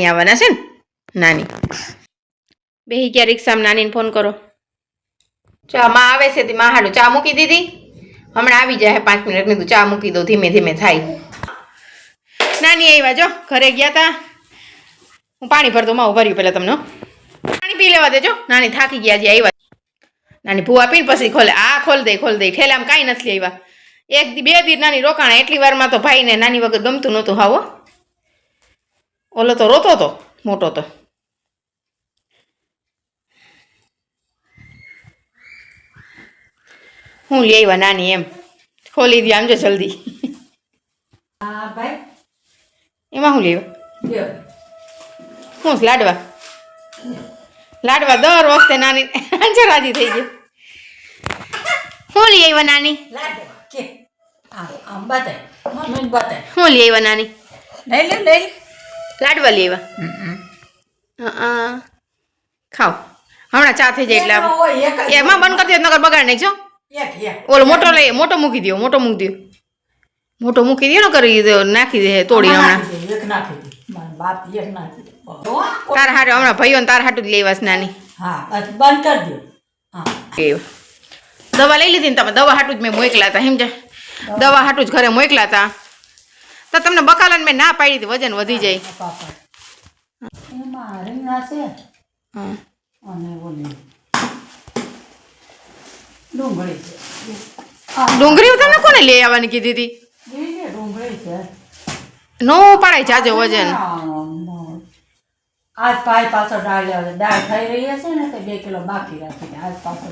આવવાના છે ને નાની બેહી ગયા રિક્ષામાં નાનીને ફોન કરો ચા માં આવે છે તે માં હાડું ચા મૂકી દીધી હમણાં આવી જાય 5 મિનિટ મેં તું ચા મૂકી દો ધીમે ધીમે થાય નાની આવ્યા જો ઘરે ગયા તા હું પાણી ભરતો માં ભર્યું પહેલાં તમને પાણી પી લેવા દેજો નાની થાકી ગયા જે આવ્યા નાની ભૂવા પીને પછી ખોલે આ ખોલ દે ઠેલામાં કાંઈ નથી આવ્યા 1 દી 2 દી નાની રોકાણા એટલી વારમાં તો ભાઈને નાની વગર ગમતું નહોતું હાવો ઓલો તો રોતો હતો મોટો તો હું લઈ આવ્યા નાની એમ ખોલી દી આમ જો જલ્દી હા ભાઈ એમાં હું લેવા હું લાડવા દર વખતે નાની રાજી થઈ ગઈ હું લઈ આવ્યા નાની હું લઈ આવ્યા નાની લઈ લાડવા લઈ આવ્યા ખાઓ હમણાં ચા થઈ જાય એટલે એમાં બંધ કરી દો નગર બગાડ નાખજો ઓલો મોટો મૂકી દો મોટો મૂકી દો ને કરી દો નાખી દે તોડી હમણાં તાર હાટું હમણાં ભાઈઓ ને તાર હાટું જ લેવાસ નાની દવા લઈ લીધી ને તમે દવા હાટું જ મેં મોકલા હતા સમજે દવા હાટું જ ઘરે મોકલા હતા તો તમને બકાલાને મેં ના પાડી હતી વજન વધી જાય ડુંગળી તમને કોને લઈ આવવાની કીધી હતી નો પાડે જાજો વજન આજ ભાઈ પાછો દાળ થઈ રહી હશે ને તો 2 કિલો બાકી રાખી આજ પાછો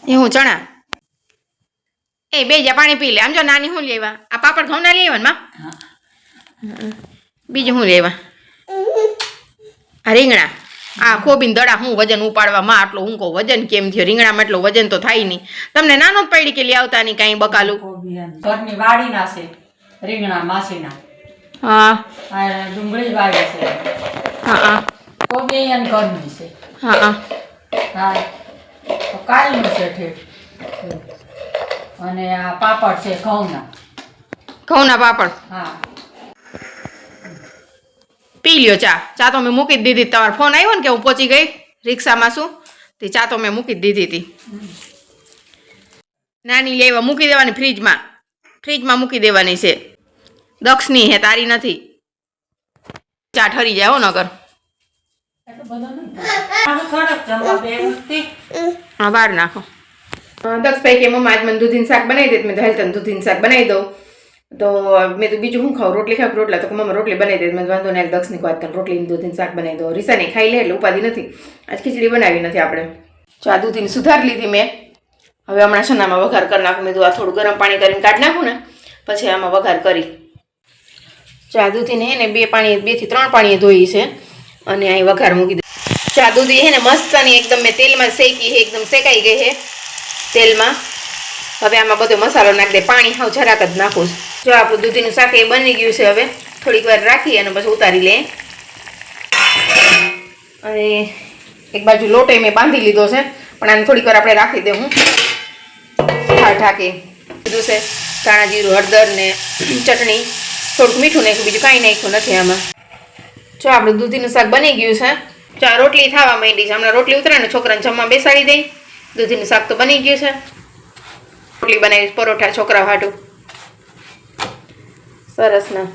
એ હું ચણા એ બે જા પાણી પી લે આમ જો નાની હું લેવા આ પાપડ ઘઉં ના લેવા ને માં બીજું હું લેવા આ રીંગણા આ ખોબીને દડા હું વજન ઉપાડવા માં આટલો હું કહું વજન કેમ થયો રીંગણામાં એટલો વજન તો થાય નહીં તમને નાનો જ પડી કે લઈ આવતા નહીં કાંઈ બકાલું ઘરની વાડીના છે રીંગણા માસીના હા ડુંગળી વાવી છે હા કોબી અને ઘરની છે હા હા તો કાલનું છે ઠેઠ અને આ પાપડ છે ઘઉંના પાપડ હા પી લ્યો ચા તો મેં મૂકી જ દીધી તમારો ફોન આવ્યો ને કે હું પહોંચી ગઈ રિક્ષામાં છું તે ચા તો મેં મૂકી જ દીધી હતી નાની લેવા મૂકી દેવાની ફ્રીજમાં મૂકી દેવાની છે દક્ષની હે તારી નથી ચા ઠરી જાય હો નગર હા બહાર નાખો દક્ષભાઈ કે મમ્મા આજ મને દૂધીનું શાક બનાવી દે મેં તો હેલ્થ દૂધીનું શાક બનાવી દઉં તો મેં તો બીજું શું ખાઉં રોટલી ખાવ રોટલા તો મમ્મા રોટલી બનાવી દે મેં વાંધો નહીં દક્ષની વાત કરી રોટલીનું દૂધીનું શાક બનાવી દો રીસાને ખાઈ લે એટલે ઉપાધિ નથી આજ ખીચડી બનાવી નથી આપણે ચા દૂધીને સુધારી લીધી મેં હવે હમણાં છનામાં વઘાર કરી નાખું મેં આ થોડું ગરમ પાણી કરીને કાઢી નાખું ને પછી આમાં વઘાર કરી ચા દૂધીને હે ને 2 થી 3 પાણીએ ધોઈ છે અને અહીં વઘાર મૂકી દે ચા દૂધી હે ને મસ્તની એકદમ મેં તેલમાં શેકી છે એકદમ શેકાઈ ગઈ છે તેલમાં હવે આમાં બધો મસાલો નાખી દે પાણી હાવ જરાક જ નાખું જો આપણું દૂધીનું શાક એ બની ગયું છે હવે થોડીક વાર રાખી અને પછી ઉતારી લે અને એક બાજુ લોટે મેં બાંધી લીધો છે પણ આને થોડીક વાર આપણે રાખી દઉં ઢાંકી દીધું છે ધાણા જીરું હળદર ને ચટણી થોડુંક મીઠું નાખ્યું બીજું કાંઈ નાખ્યું નથી આમાં જો આપણું દૂધીનું શાક બની ગયું છે ચા રોટલી થવા માંડી છે હમણાં રોટલી ઉતરે ને છોકરાને જમવા બેસાડી દઈ દૂધીનું શાક તો બની ગયું છે રોટલી બનાવી પરોઠા છોકરા હાટું સરસ ના